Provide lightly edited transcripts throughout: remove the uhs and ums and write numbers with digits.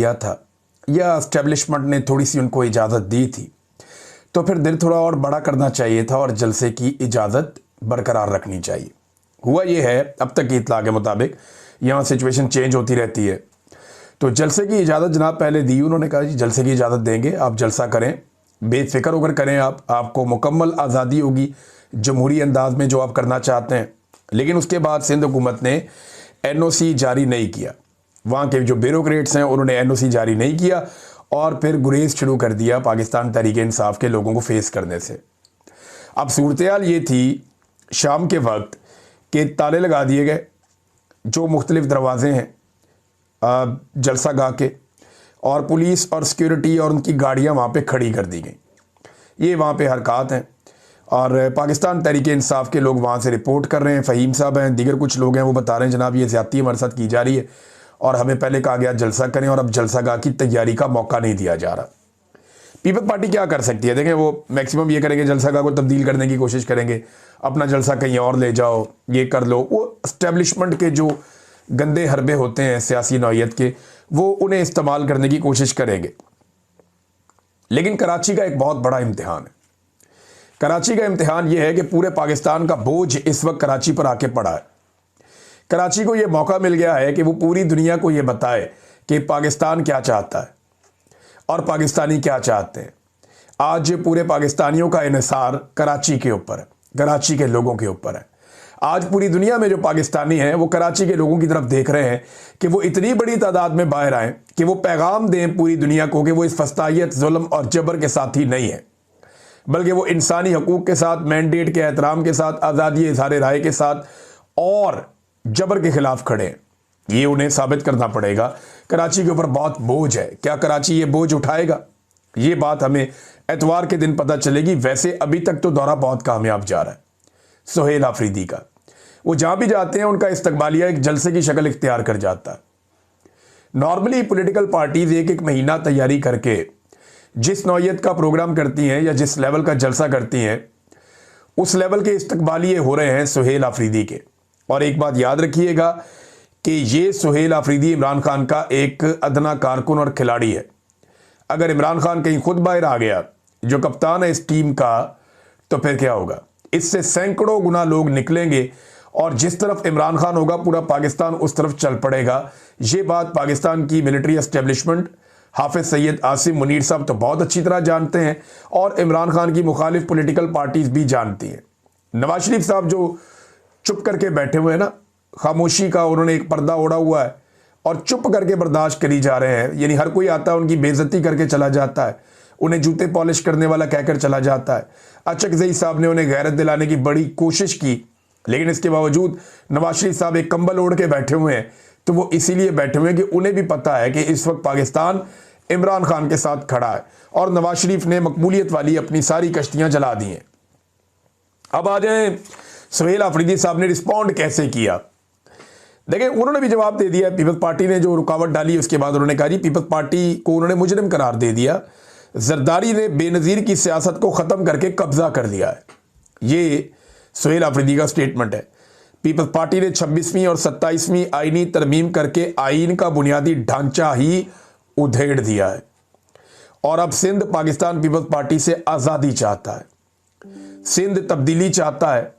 किया था या एस्टेब्लिशमेंट ने थोड़ी सी उनको इजाज़त दी थी, तो फिर दिल थोड़ा और बड़ा करना चाहिए था और जलसे की इजाज़त बरकरार रखनी चाहिए। हुआ ये है, अब तक की इत्तला के मुताबिक यहाँ सिचुएशन चेंज होती रहती है। तो जलसे की इजाज़त जनाब पहले दी, उन्होंने कहा जी जलसे की इजाज़त देंगे, आप जलसा करें, बेफिक्र होकर करें, आपको मुकम्मल आज़ादी होगी जमहूरी अंदाज में जो आप करना चाहते हैं। लेकिन उसके बाद सिंध हुकूमत ने NOC जारी नहीं किया, वहाँ के जो ब्यूरोक्रेट्स हैं उन्होंने NOC जारी नहीं किया और फिर गुरेज शुरू कर दिया पाकिस्तान तहरीक-ए-इंसाफ के लोगों को फेस करने से। अब सूरत-ए-हाल ये थी शाम के वक्त कि ताले लगा दिए गए जो मुख्तलिफ दरवाजे हैं जलसा गाह के, और पुलिस और सिक्योरिटी और उनकी गाड़ियाँ वहाँ पे खड़ी कर दी गई। ये वहाँ पे हरकत हैं और पाकिस्तान तहरीक-ए-इंसाफ के लोग वहाँ से रिपोर्ट कर रहे हैं। फ़हीम साहब हैं, दीगर कुछ लोग हैं, वो बता रहे हैं जनाब ये ज़्यादती हमारे साथ की जा रही है और हमें पहले कहा गया जलसा करें और अब जलसा गाह की तैयारी का मौका नहीं दिया जा रहा। पीपल्स पार्टी क्या कर सकती है? देखें, वो मैक्सिमम ये करेंगे, जलसा गाह को तब्दील करने की कोशिश करेंगे, अपना जलसा कहीं और ले जाओ, ये कर लो। वो एस्टेब्लिशमेंट के जो गंदे हरबे होते हैं सियासी नौइयत के, वो उन्हें इस्तेमाल करने की कोशिश करेंगे। लेकिन कराची का एक बहुत बड़ा इम्तिहान है। कराची का इम्तिहान ये है कि पूरे पाकिस्तान का बोझ इस वक्त कराची पर आके पड़ा है। कराची को ये मौका मिल गया है कि वो पूरी दुनिया को ये बताए कि पाकिस्तान क्या चाहता है और पाकिस्तानी क्या चाहते हैं। आज पूरे पाकिस्तानियों का इन्हिसार कराची के ऊपर है, कराची के लोगों के ऊपर है। आज पूरी दुनिया में जो पाकिस्तानी हैं वो कराची के लोगों की तरफ देख रहे हैं कि वो इतनी बड़ी तादाद में बाहर आएँ कि वो पैगाम दें पूरी दुनिया को कि वो इस फस्तायत, जुल्म और जबर के साथ ही नहीं है, बल्कि वो इंसानी हकूक़ के साथ, मैंडेट के एहतराम के साथ, आज़ादी इज़हार राय के साथ और जबर के ख़िलाफ़ खड़े हैं। ये उन्हें साबित करना पड़ेगा। कराची के ऊपर बहुत बोझ है, क्या कराची ये बोझ उठाएगा? ये बात हमें एतवार के दिन पता चलेगी। वैसे अभी तक तो दौरा बहुत कामयाब जा रहा है सुहेल आफरीदी का। वो जहाँ भी जाते हैं उनका इस्तकबालिया एक जलसे की शक्ल इख्तियार कर जाता है। नॉर्मली पॉलिटिकल पार्टीज़ एक एक महीना तैयारी करके जिस नौइयत का प्रोग्राम करती हैं या जिस लेवल का जलसा करती हैं, उस लेवल के इस्तकबालिये हो रहे हैं सुहेल आफरीदी के। और एक बात याद रखिएगा कि ये सुहेल आफरीदी इमरान खान का एक अदना कारकुन और खिलाड़ी है। अगर इमरान खान कहीं खुद बाहर आ गया, जो कप्तान है इस टीम का, तो फिर क्या होगा? इससे सैकड़ों गुना लोग निकलेंगे और जिस तरफ इमरान खान होगा पूरा पाकिस्तान उस तरफ चल पड़ेगा। ये बात पाकिस्तान की मिलिट्री एस्टेब्लिशमेंट, हाफिज सैयद आसिम मुनीर साहब तो बहुत अच्छी तरह जानते हैं और इमरान खान की मुखालिफ पॉलिटिकल पार्टीज़ भी जानती हैं। नवाज शरीफ साहब जो चुप करके बैठे हुए हैं ना, खामोशी का उन्होंने एक पर्दा ओढ़ा हुआ है और चुप करके बर्दाश्त करी जा रहे हैं। यानी हर कोई आता है उनकी बेइज्जती करके चला जाता है, उन्हें जूते पॉलिश करने वाला कहकर चला जाता है। अचकज़ई साहब ने उन्हें गैरत दिलाने की बड़ी कोशिश की, लेकिन इसके बावजूद नवाज शरीफ साहब एक कंबल ओढ़ के बैठे हुए हैं। तो वो इसीलिए बैठे हुए हैं कि उन्हें भी पता है कि इस वक्त पाकिस्तान इमरान खान के साथ खड़ा है और नवाज शरीफ ने मकबूलियत वाली अपनी सारी कश्तियां जला दी हैं। अब आ जाए सुहेल आफरीदी साहब ने रिस्पॉन्ड कैसे किया। देखिए, उन्होंने भी जवाब दे दिया। पीपल्स पार्टी ने जो रुकावट डाली उसके बाद उन्होंने कहा जी पीपल्स पार्टी को उन्होंने मुजरिम करार दे दिया। जरदारी ने बेनज़ीर की सियासत को ख़त्म करके कब्जा कर लिया है। ये सुहेल आफरीदी का स्टेटमेंट है। पीपल्स पार्टी ने 26वीं और 27वीं आईनी तरमीम करके आइन का बुनियादी ढांचा ही उधेड़ दिया है और अब सिंध पाकिस्तान पीपल्स पार्टी से आज़ादी चाहता है, सिंध तब्दीली चाहता है,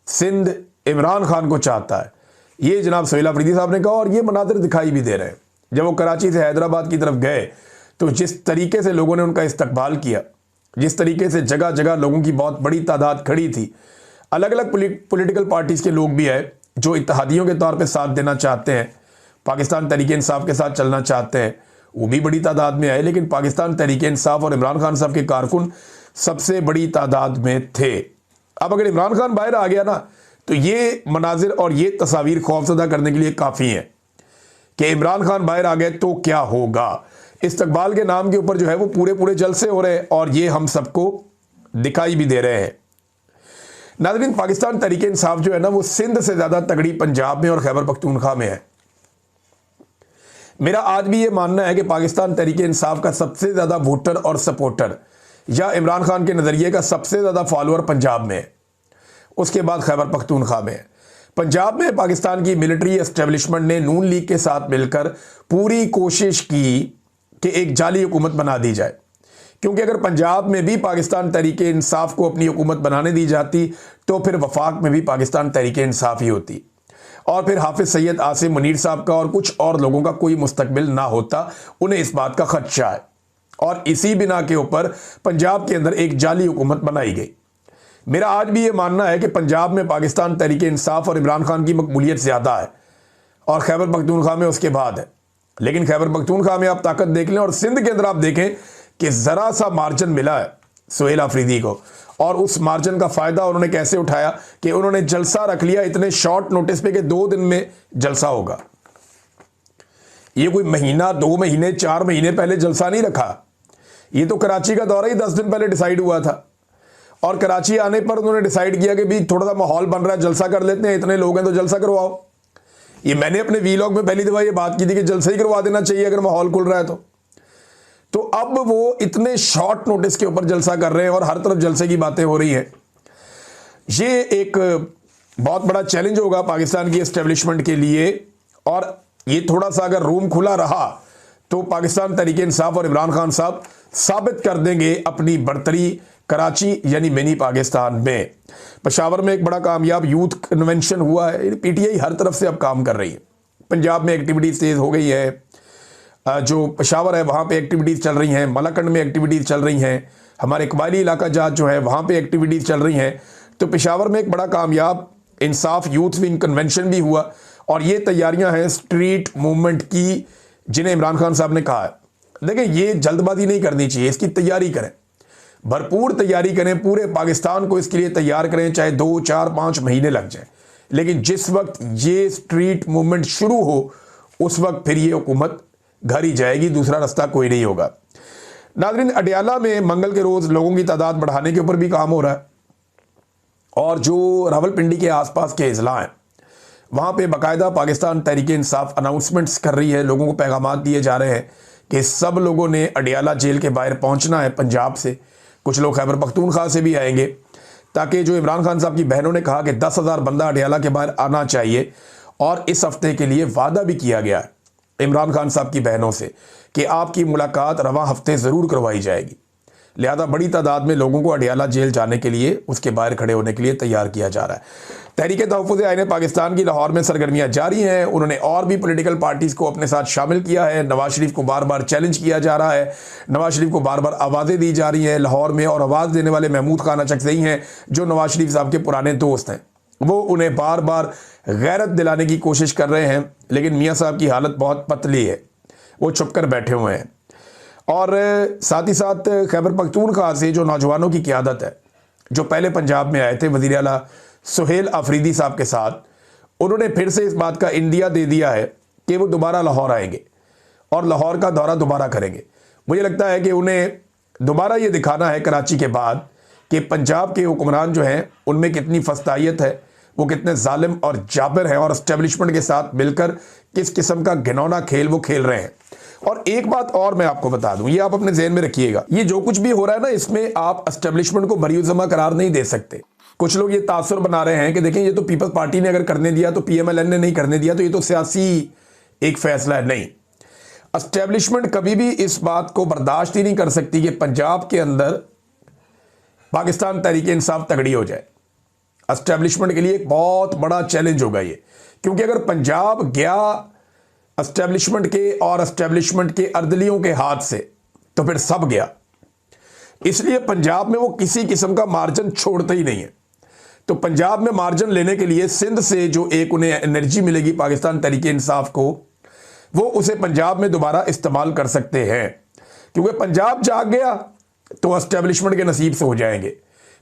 सिंध इमरान खान को चाहता है। ये जनाब सुहेल आफरीदी साहब ने कहा और ये मनाज़िर दिखाई भी दे रहे हैं। जब वो कराची से हैदराबाद की तरफ गए तो जिस तरीके से लोगों ने उनका इस्तकबाल किया, जिस तरीके से जगह जगह लोगों की बहुत बड़ी तादाद खड़ी थी, अलग अलग पॉलिटिकल पार्टीज़ के लोग भी आए जो इत्तेहादियों के तौर पे साथ देना चाहते हैं, पाकिस्तान तहरीक-ए-इंसाफ के साथ चलना चाहते हैं, वो भी बड़ी तादाद में आए। लेकिन पाकिस्तान तहरीक-ए-इंसाफ और इमरान खान साहब के कारकुन सबसे बड़ी तादाद में थे। अब अगर इमरान खान बाहर आ गया ना, तो ये मनाजिर और ये तस्वीर खौफजदा करने के लिए काफ़ी है कि इमरान खान बाहर आ गए तो क्या होगा। इस्तकबाल के नाम के ऊपर जो है वो पूरे पूरे जलसे हो रहे हैं और ये हम सबको दिखाई भी दे रहे हैं। नाज़रीन, पाकिस्तान तहरीक-ए-इंसाफ जो है ना वो सिंध से ज़्यादा तगड़ी पंजाब में और खैबर पख्तूनख्वा में है। मेरा आज भी ये मानना है कि पाकिस्तान तहरीक-ए-इंसाफ का सबसे ज़्यादा वोटर और सपोर्टर या इमरान खान के नज़रिए का सबसे ज़्यादा फॉलोअर पंजाब में है, उसके बाद खैबर पख्तूनख्वा में है। पंजाब में पाकिस्तान की मिलिट्री एस्टेब्लिशमेंट ने नून लीग के साथ मिलकर पूरी कोशिश की कि एक जाली हुकूमत बना दी जाए, क्योंकि अगर पंजाब में भी पाकिस्तान तहरीक इंसाफ को अपनी हुकूमत बनाने दी जाती तो फिर वफाक में भी पाकिस्तान तहरीक इंसाफ ही होती और फिर हाफिज सैयद आसिम मुनीर साहब का और कुछ और लोगों का कोई मुस्तकबिल ना होता। उन्हें इस बात का खदशा है और इसी बिना के ऊपर पंजाब के अंदर एक जाली हुकूमत बनाई गई। मेरा आज भी ये मानना है कि पंजाब में पाकिस्तान तहरीक इंसाफ और इमरान खान की मकबूलियत ज़्यादा है और खैबर पख्तूनख्वा में उसके बाद है। लेकिन खैबर पख्तूनख्वा में आप ताकत देख लें और सिंध के अंदर आप देखें कि ज़रा सा मार्जिन मिला है सुहेल आफरीदी को और उस मार्जिन का फ़ायदा उन्होंने कैसे उठाया कि उन्होंने जलसा रख लिया इतने शॉर्ट नोटिस पे कि 2 दिन में जलसा होगा। ये कोई महीना 2 महीने 4 महीने पहले जलसा नहीं रखा, ये तो कराची का दौरा ही 10 दिन पहले डिसाइड हुआ था और कराची आने पर उन्होंने डिसाइड किया कि भी थोड़ा सा माहौल बन रहा है, जलसा कर लेते हैं, इतने लोग हैं तो जलसा करवाओ। ये मैंने अपने वीलॉग में पहली दफ़ा ये बात की थी कि जलसा ही करवा देना चाहिए अगर माहौल खुल रहा है तो अब वो इतने शॉर्ट नोटिस के ऊपर जलसा कर रहे हैं और हर तरफ जलसे की बातें हो रही हैं। ये एक बहुत बड़ा चैलेंज होगा पाकिस्तान की एस्टेब्लिशमेंट के लिए और ये थोड़ा सा अगर रूम खुला रहा तो पाकिस्तान तहरीक इंसाफ और इमरान खान साहब साबित कर देंगे अपनी बढ़तरी कराची यानी मिनी पाकिस्तान में। पेशावर में एक बड़ा कामयाब यूथ कन्वेंशन हुआ है, पीटीआई हर तरफ से अब काम कर रही है। पंजाब में एक्टिविटीज़ तेज़ हो गई है, जो पेशावर है वहाँ पे एक्टिविटीज़ चल रही हैं, मलाकंड में एक्टिविटीज़ चल रही हैं, हमारे कबायली इलाका जात जो है वहाँ पे एक्टिविटीज़ चल रही हैं। तो पेशावर में एक बड़ा कामयाब इंसाफ यूथ विंग कन्वेंशन भी हुआ और ये तैयारियां हैं स्ट्रीट मूवमेंट की जिन्हें इमरान खान साहब ने कहा है। देखिए ये जल्दबाजी नहीं करनी चाहिए, इसकी तैयारी करें, भरपूर तैयारी करें, पूरे पाकिस्तान को इसके लिए तैयार करें, चाहे 2 4 5 महीने लग जाए, लेकिन जिस वक्त ये स्ट्रीट मूवमेंट शुरू हो उस वक्त फिर ये हुकूमत घर ही जाएगी, दूसरा रास्ता कोई नहीं होगा। नाज़रीन, अडियाला में मंगल के रोज़ लोगों की तादाद बढ़ाने के ऊपर भी काम हो रहा है और जो रावलपिंडी के आसपास के अजला हैं वहाँ पे बाकायदा पाकिस्तान तहरीक इंसाफ अनाउंसमेंट्स कर रही है, लोगों को पैगाम दिए जा रहे हैं कि सब लोगों ने अडियाला जेल के बाहर पहुँचना है। पंजाब से कुछ लोग खैबर पख्तूनख्वा से भी आएंगे ताकि जो इमरान खान साहब की बहनों ने कहा कि 10,000 बंदा अडियाला के बाहर आना चाहिए और इस हफ्ते के लिए वादा भी किया गया है इमरान खान साहब की बहनों से कि आपकी मुलाकात रवां हफ्ते ज़रूर करवाई जाएगी। लिहाजा बड़ी तादाद में लोगों को अडियाला जेल जाने के लिए उसके बाहर खड़े होने के लिए तैयार किया जा रहा है। तहरीक तहफ़्फ़ुज़ आईन पाकिस्तान की लाहौर में सरगर्मियाँ जारी हैं। उन्होंने और भी पॉलिटिकल पार्टीज़ को अपने साथ शामिल किया है। नवाज शरीफ को बार बार चैलेंज किया जा रहा है, नवाज शरीफ को बार बार आवाज़ें दी जा रही हैं लाहौर में और आवाज़ देने वाले महमूद खान अचकज़ई हैं जो नवाज शरीफ साहब के पुराने दोस्त हैं, वो उन्हें बार बार गैरत दिलाने की कोशिश कर रहे हैं। लेकिन मियाँ साहब की हालत बहुत पतली है, वो छुप कर बैठे हुए हैं। और साथ ही साथ खैबर पख्तूनख्वा से जो नौजवानों की क़यादत है जो पहले पंजाब में आए थे वज़ीर आला सुहेल आफरीदी साहब के साथ, उन्होंने फिर से इस बात का इंडिया दे दिया है कि वो दोबारा लाहौर आएंगे और लाहौर का दौरा दोबारा करेंगे। मुझे लगता है कि उन्हें दोबारा ये दिखाना है कराची के बाद कि पंजाब के हुक्मरान जो हैं उनमें कितनी फस्तायत है, वो कितने जालिम और जाबिर हैं और एस्टेब्लिशमेंट के साथ मिलकर किस किस्म का घिनौना खेल वो खेल रहे हैं। और एक बात और मैं आपको बता दूं, ये आप अपने ज़हन में रखिएगा, ये जो कुछ भी हो रहा है ना इसमें आप एस्टेब्लिशमेंट को बरीउज़्ज़मा करार नहीं दे सकते। कुछ लोग ये तासुर बना रहे हैं कि देखें ये तो पीपल्स पार्टी ने अगर करने दिया तो पीएमएलएन ने नहीं करने दिया तो ये तो सियासी एक फैसला है। नहीं, एस्टेब्लिशमेंट कभी भी इस बात को बर्दाश्त ही नहीं कर सकती कि पंजाब के अंदर पाकिस्तान तहरीक इंसाफ तगड़ी हो जाए। एस्टेब्लिशमेंट के लिए एक बहुत बड़ा चैलेंज होगा ये, क्योंकि अगर पंजाब गया एस्टेब्लिशमेंट के और एस्टेब्लिशमेंट के अर्दलियों के हाथ से तो फिर सब गया। इसलिए पंजाब में वो किसी किस्म का मार्जिन छोड़ते ही नहीं है। तो पंजाब में मार्जिन लेने के लिए सिंध से जो एक उन्हें एनर्जी मिलेगी पाकिस्तान तहरीक इंसाफ को, वो उसे पंजाब में दोबारा इस्तेमाल कर सकते हैं। क्योंकि पंजाब जाग गया तो एस्टेब्लिशमेंट के नसीब से हो जाएंगे,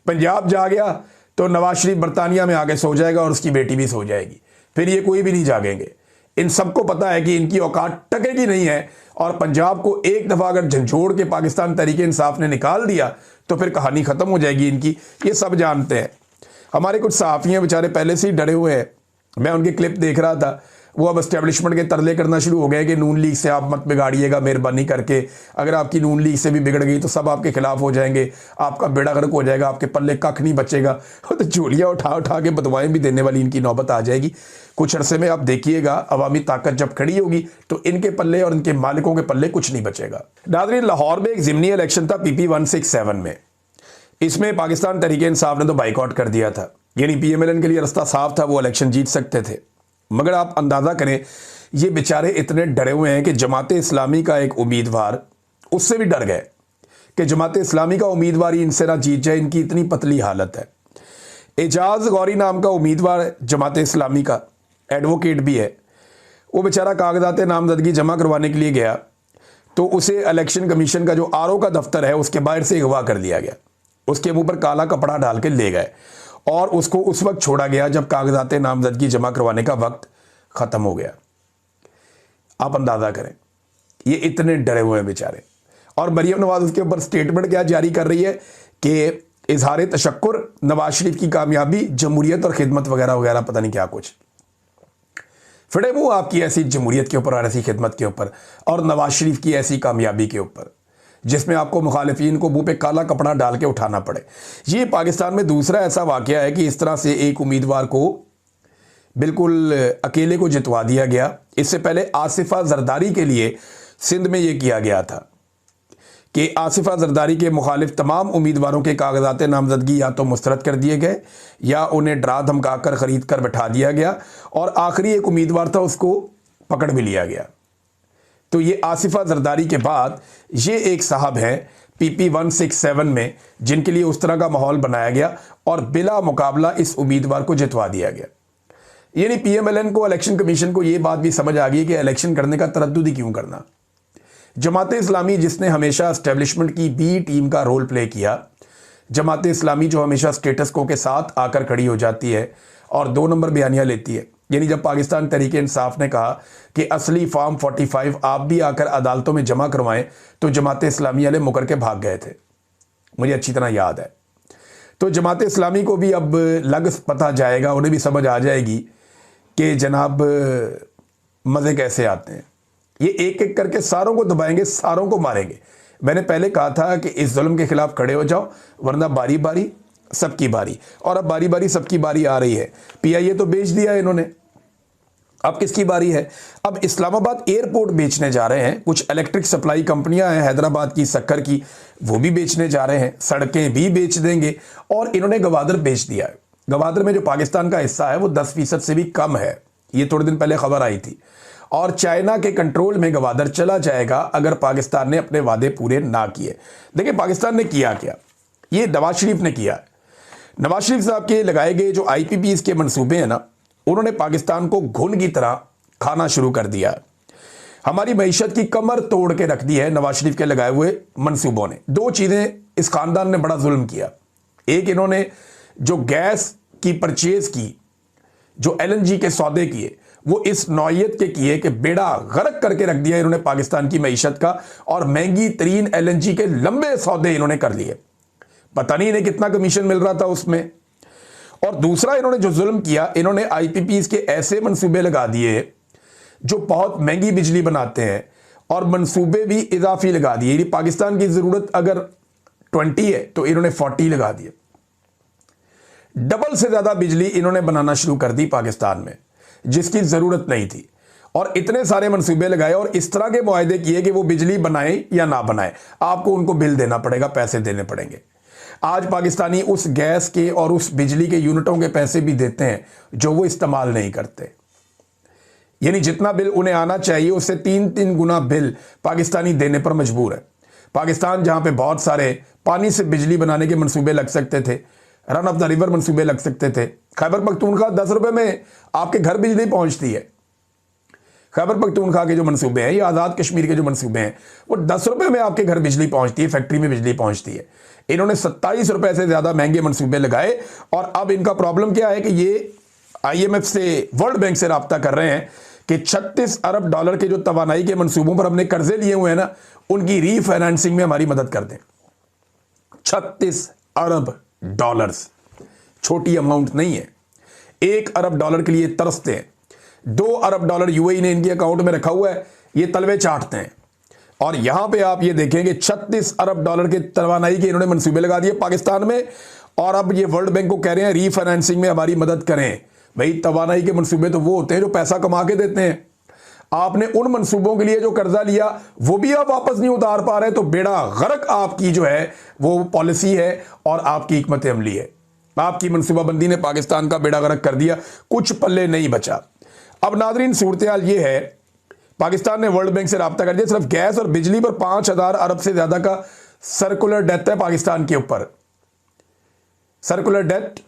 पंजाब जा गया तो नवाज शरीफ बरतानिया में आके सो जाएगा और उसकी बेटी भी सो जाएगी, फिर ये कोई भी नहीं जागेंगे। इन सबको पता है कि इनकी औकात टकेगी नहीं है और पंजाब को एक दफ़ा अगर झंझोड़ के पाकिस्तान तहरीक इंसाफ ने निकाल दिया तो फिर कहानी ख़त्म हो जाएगी इनकी, ये सब जानते हैं। हमारे कुछ सहाफ़ी हैं बेचारे पहले से ही डरे हुए हैं, मैं उनके क्लिप देख रहा था, वो अब एस्टेब्लिशमेंट के तरले करना शुरू हो गए कि नून लीग से आप मत बिगाड़िएगा मेहरबानी करके, अगर आपकी नून लीग से भी बिगड़ गई तो सब आपके खिलाफ हो जाएंगे, आपका बेड़ा गर्क हो जाएगा, आपके पल्ले कख नहीं बचेगा। तो झोलियाँ उठा उठा के बदवाएं भी देने वाली इनकी नौबत आ जाएगी। कुछ अरसे में आप देखिएगा अवामी ताकत जब खड़ी होगी तो इनके पल्ले और इनके मालिकों के पल्ले कुछ नहीं बचेगा। नाज़रीन, लाहौर में एक ज़िमनी इलेक्शन था PP 167 में। इसमें पाकिस्तान तहरीक इंसाफ ने तो बाइकआउट कर दिया था, यानी PMLN के लिए रास्ता साफ था, वो इलेक्शन जीत सकते थे। मगर आप अंदाज़ा करें ये बेचारे इतने डरे हुए हैं कि जमात इस्लामी का एक उम्मीदवार उससे भी डर गए कि जमात इस्लामी का उम्मीदवार ही इनसे ना जीत जाए, इनकी इतनी पतली हालत है। एजाज गौरी नाम का उम्मीदवार जमात इस्लामी का एडवोकेट भी है, वो बेचारा कागजात नामजदगी जमा करवाने के लिए गया तो उसे इलेक्शन कमीशन का जो RO का दफ्तर है उसके बाहर से अगवा कर दिया गया, उसके मुंह पर काला कपड़ा डाल के ले गए और उसको उस वक्त छोड़ा गया जब कागजात नामजदगी जमा करवाने का वक्त ख़त्म हो गया। आप अंदाज़ा करें ये इतने डरे हुए हैं बेचारे। और मरियम नवाज उसके ऊपर स्टेटमेंट क्या जारी कर रही है कि इजहार तशक्कुर, नवाज शरीफ की कामयाबी, जमहूरियत और खिदमत वगैरह वगैरह, पता नहीं क्या कुछ। फिरे मुँह आपकी ऐसी जमहूरियत के ऊपर और ऐसी खिदमत के ऊपर और नवाज शरीफ की ऐसी कामयाबी के ऊपर जिसमें आपको मुखालिफिन को मुंह पे काला कपड़ा डाल के उठाना पड़े। ये पाकिस्तान में दूसरा ऐसा वाकया है कि इस तरह से एक उम्मीदवार को बिल्कुल अकेले को जितवा दिया गया। इससे पहले आसिफा जरदारी के लिए सिंध में ये किया गया था कि आसिफा जरदारी के मुखालिफ तमाम उम्मीदवारों के कागजात नामजदगी या तो मुस्तरद कर दिए गए या उन्हें डरा धमका कर ख़रीद कर बैठा दिया गया और आखिरी एक उम्मीदवार था उसको पकड़ भी लिया गया। तो ये आसिफा जरदारी के बाद ये एक साहब हैं PP 167 में जिनके लिए उस तरह का माहौल बनाया गया और बिला मुकाबला इस उम्मीदवार को जितवा दिया गया। यानी PMLN को, इलेक्शन कमीशन को ये बात भी समझ आ गई कि इलेक्शन करने का तरद्दुद ही क्यों करना। जमात इस्लामी जिसने हमेशा एस्टेब्लिशमेंट की B टीम का रोल प्ले किया, जमात इस्लामी जो हमेशा स्टेटस को के साथ आकर खड़ी हो जाती है और 2 नंबर बयानियाँ लेती है। यानी जब पाकिस्तान तहरीक इंसाफ ने कहा कि असली फॉर्म 45 आप भी आकर अदालतों में जमा करवाएं तो जमात इस्लामी वाले मुकर के भाग गए थे, मुझे अच्छी तरह याद है। तो जमात इस्लामी को भी अब लग पता जाएगा, उन्हें भी समझ आ जाएगी कि जनाब मज़े कैसे आते हैं। ये एक एक करके सारों को दबाएंगे, सारों को मारेंगे। मैंने पहले कहा था कि इस जुल्म के खिलाफ खड़े हो जाओ वरना बारी बारी सबकी बारी, और अब बारी बारी सबकी बारी आ रही है। PIA तो बेच दिया है इन्होंने, अब किसकी बारी है? अब इस्लामाबाद एयरपोर्ट बेचने जा रहे हैं, कुछ इलेक्ट्रिक सप्लाई कंपनियां हैं हैदराबाद की, सक्कर की, वो भी बेचने जा रहे हैं, सड़कें भी बेच देंगे और इन्होंने गवादर बेच दिया है। गवादर में जो पाकिस्तान का हिस्सा है वो 10% से भी कम है, ये थोड़े दिन पहले खबर आई थी। और चाइना के कंट्रोल में गवादर चला जाएगा अगर पाकिस्तान ने अपने वादे पूरे ना किए। देखिए पाकिस्तान ने किया क्या, ये नवाज शरीफ ने किया। नवाज शरीफ साहब के लगाए गए जो IPPs के मंसूबे हैं ना, उन्होंने पाकिस्तान को घुन की तरह खाना शुरू कर दिया। हमारी मईशत की कमर तोड़ के रख दी है नवाज शरीफ के लगाए हुए मंसूबों ने। 2 चीज़ें इस खानदान ने बड़ा जुल्म किया। एक, इन्होंने जो गैस की परचेज की, जो LNG के सौदे किए, वो इस नौयत के किए कि बेड़ा गर्क करके रख दिया इन्होंने पाकिस्तान की मईशत का, और महंगी तरीन LNG के लंबे सौदे इन्होंने कर लिए। पता नहीं इन्हें कितना कमीशन मिल रहा था उसमें। और दूसरा इन्होंने जो जुल्म किया, इन्होंने IPPs के ऐसे मंसूबे लगा दिए जो बहुत महंगी बिजली बनाते हैं और मंसूबे भी इजाफी लगा दिए। यानी पाकिस्तान की ज़रूरत अगर 20 है तो इन्होंने 40 लगा दिए। डबल से ज़्यादा बिजली इन्होंने बनाना शुरू कर दी पाकिस्तान में जिसकी ज़रूरत नहीं थी, और इतने सारे मंसूबे लगाए और इस तरह के मुआहदे किए कि वो बिजली बनाए या ना बनाए, आपको उनको बिल देना पड़ेगा, पैसे देने पड़ेंगे। आज पाकिस्तानी उस गैस के और उस बिजली के यूनिटों के पैसे भी देते हैं जो वो इस्तेमाल नहीं करते। यानी जितना बिल उन्हें आना चाहिए उससे 3-3 गुना बिल पाकिस्तानी देने पर मजबूर है। पाकिस्तान जहां पे बहुत सारे पानी से बिजली बनाने के मंसूबे लग सकते थे, रन ऑफ द रिवर मंसूबे लग सकते थे। खैबर पख्तूनख्वा 10 रुपए में आपके घर बिजली पहुंचती है। खैबर पख्तूनख्वा के जो मंसूबे हैं, ये आज़ाद कश्मीर के जो मंसूबे हैं, वो 10 रुपए में आपके घर बिजली पहुंचती है, फैक्ट्री में बिजली पहुंचती है। इन्होंने 27 रुपए से ज़्यादा महंगे मंसूबे लगाए और अब इनका प्रॉब्लम क्या है कि ये IMF से, वर्ल्ड बैंक से रब्ता कर रहे हैं कि 36 अरब डॉलर के जो तवानाई के मंसूबों पर हमने कर्जे लिए हुए हैं ना, उनकी रीफाइनेंसिंग में हमारी मदद कर दें। 36 अरब डॉलर्स छोटी अमाउंट नहीं है। 1 अरब डॉलर के लिए तरसते हैं। $2 अरब यूएई ने इनके अकाउंट में रखा हुआ है, ये तलवे चाटते हैं। और यहां पे आप ये देखेंगे $36 अरब के तवानाई के इन्होंने मंसूबे लगा दिए पाकिस्तान में, और अब ये वर्ल्ड बैंक को कह रहे हैं रीफाइनेंसिंग में हमारी मदद करें। भाई तवानाई के मंसूबे तो वो होते हैं जो पैसा कमा के देते हैं। आपने उन मंसूबों के लिए जो कर्जा लिया वो भी आप वापस नहीं उतार पा रहे, तो बेड़ा गर्क आपकी जो है वो पॉलिसी है और आपकी हिकमत अमली है। आपकी मनसूबाबंदी ने पाकिस्तान का बेड़ा गर्क कर दिया, कुछ पल्ले नहीं बचा। अब नाजरीन सूरत हाल ये है, पाकिस्तान ने वर्ल्ड बैंक से राब्ता कर दिया। सिर्फ गैस और बिजली पर 5,000 अरब से ज्यादा का सर्कुलर डेट है पाकिस्तान के ऊपर। सर्कुलर डेट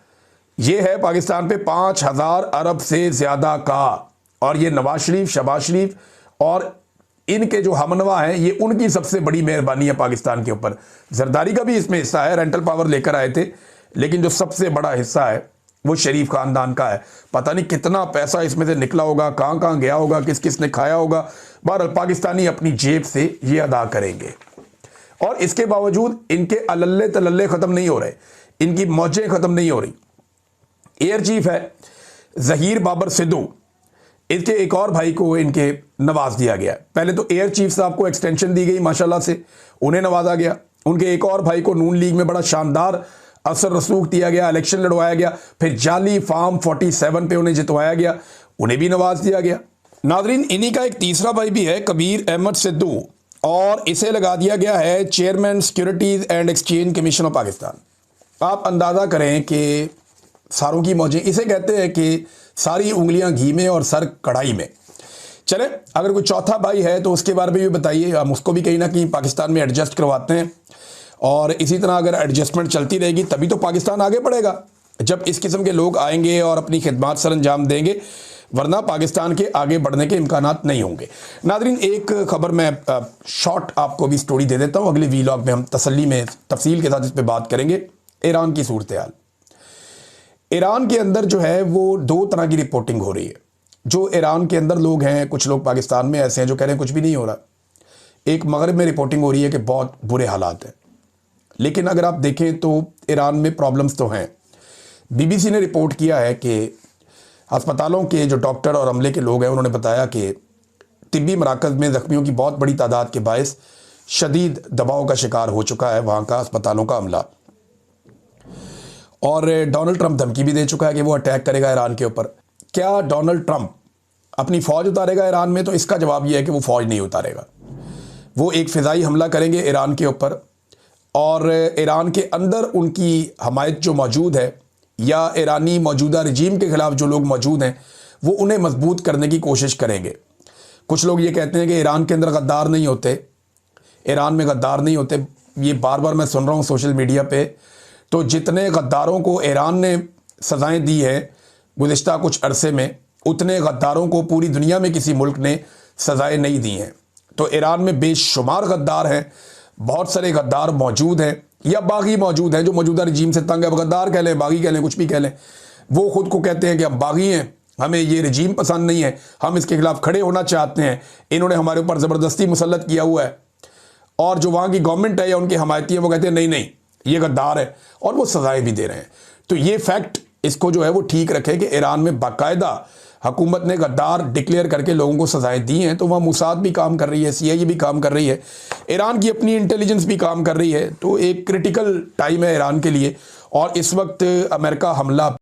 ये है पाकिस्तान पे 5,000 अरब से ज्यादा का, और ये नवाज शरीफ, शहबाज शरीफ और इनके जो हमनवा हैं, ये उनकी सबसे बड़ी मेहरबानी है पाकिस्तान के ऊपर। जरदारी का भी इसमें हिस्सा है, रेंटल पावर लेकर आए थे, लेकिन जो सबसे बड़ा हिस्सा है वो शरीफ खानदान का है। पता नहीं कितना पैसा इसमें से निकला होगा, कहां कहां गया होगा, किस किस ने खाया होगा। बहरहाल पाकिस्तानी अपनी जेब से ये अदा करेंगे। और इसके बावजूद इनके अल्ले तलल्ले खत्म नहीं हो रहे, इनकी मौजें खत्म नहीं हो रही। एयर चीफ है जहीर बाबर सिद्धू, इसके एक और भाई को इनके नवाज दिया गया। पहले तो एयर चीफ साहब को एक्सटेंशन दी गई माशाल्लाह से, उन्हें नवाजा गया। उनके एक और भाई को नून लीग में बड़ा शानदार असर रसूख दिया गया, इलेक्शन लड़वाया गया, फिर जाली फार्म 47 पे उन्हें जितवाया गया, उन्हें भी नवाज दिया गया। नाजरीन इन्हीं का एक तीसरा भाई भी है, कबीर अहमद सिद्धू, और इसे लगा दिया गया है chairman securities and exchange commission of Pakistan. आप अंदाजा करें कि सारों की मौजें, इसे कहते हैं कि सारी उंगलियां घी में और सर कढ़ाई में। चले, अगर कोई चौथा भाई है तो उसके बारे में भी बताइए, हम उसको भी कहीं ना कहीं पाकिस्तान में एडजस्ट करवाते हैं। और इसी तरह अगर एडजस्टमेंट चलती रहेगी तभी तो पाकिस्तान आगे बढ़ेगा, जब इस किस्म के लोग आएंगे और अपनी खिदमत सर अंजाम देंगे, वरना पाकिस्तान के आगे बढ़ने के इम्कानात नहीं होंगे। नाजरीन एक खबर मैं शॉर्ट आपको भी स्टोरी दे देता हूँ, अगले वीलॉग में हम तसल्ली में तफसील के साथ इस पर बात करेंगे। ईरान की सूरत हाल, ईरान के अंदर जो है वो दो तरह की रिपोर्टिंग हो रही है। जो ईरान के अंदर लोग हैं, कुछ लोग पाकिस्तान में ऐसे हैं जो कह रहे हैं कुछ भी नहीं हो रहा। एक मगरब में रिपोर्टिंग हो रही है कि बहुत बुरे हालात हैं, लेकिन अगर आप देखें तो ईरान में प्रॉब्लम्स तो हैं। बीबीसी ने रिपोर्ट किया है कि अस्पतालों के जो डॉक्टर और अमले के लोग हैं उन्होंने बताया कि तिब्बी मराकज़ में ज़ख्मियों की बहुत बड़ी तादाद के बायस शदीद दबाव का शिकार हो चुका है वहाँ का अस्पतालों का अमला। और डोनाल्ड ट्रंप धमकी भी दे चुका है कि वो अटैक करेगा ईरान के ऊपर। क्या डोनाल्ड ट्रंप अपनी फ़ौज उतारेगा ईरान में? तो इसका जवाब यह है कि वो फ़ौज नहीं उतारेगा। वो एक फ़िज़ाई हमला करेंगे ईरान के ऊपर, और ईरान के अंदर उनकी हमायत जो मौजूद है या ईरानी मौजूदा रजीम के ख़िलाफ़ जो लोग मौजूद हैं वो उन्हें मजबूत करने की कोशिश करेंगे। कुछ लोग ये कहते हैं कि ईरान के अंदर गद्दार नहीं होते, ईरान में गद्दार नहीं होते। ये बार बार मैं सुन रहा हूँ सोशल मीडिया पे। तो जितने गद्दारों को ईरान ने सज़ाएँ दी हैं गुज़िश्ता कुछ अरसे में, उतने गद्दारों को पूरी दुनिया में किसी मुल्क ने सज़ाएँ नहीं दी हैं। तो ईरान में बेशुमार गद्दार हैं, बहुत सारे गद्दार मौजूद हैं या बागी मौजूद हैं जो मौजूदा रजीम से तंग है। गद्दार कह लें, बागी कह लें, कुछ भी कह लें, वो खुद को कहते हैं कि हम बागी हैं, हमें ये रजीम पसंद नहीं है, हम इसके खिलाफ खड़े होना चाहते हैं, इन्होंने हमारे ऊपर ज़बरदस्ती मुसल्लत किया हुआ है। और जो वहाँ की गवर्नमेंट है या उनके हमायती हैं वो कहते हैं नहीं नहीं ये गद्दार है, और वो सज़ाएँ भी दे रहे हैं। तो ये फैक्ट इसको जो है वो ठीक रखे कि ईरान में बाकायदा हुकूमत ने गद्दार डिक्लेयर करके लोगों को सजाएं दी हैं। तो वहाँ मोसाद भी काम कर रही है, CIA भी काम कर रही है, ईरान की अपनी इंटेलिजेंस भी काम कर रही है। तो एक क्रिटिकल टाइम है ईरान के लिए, और इस वक्त अमेरिका हमला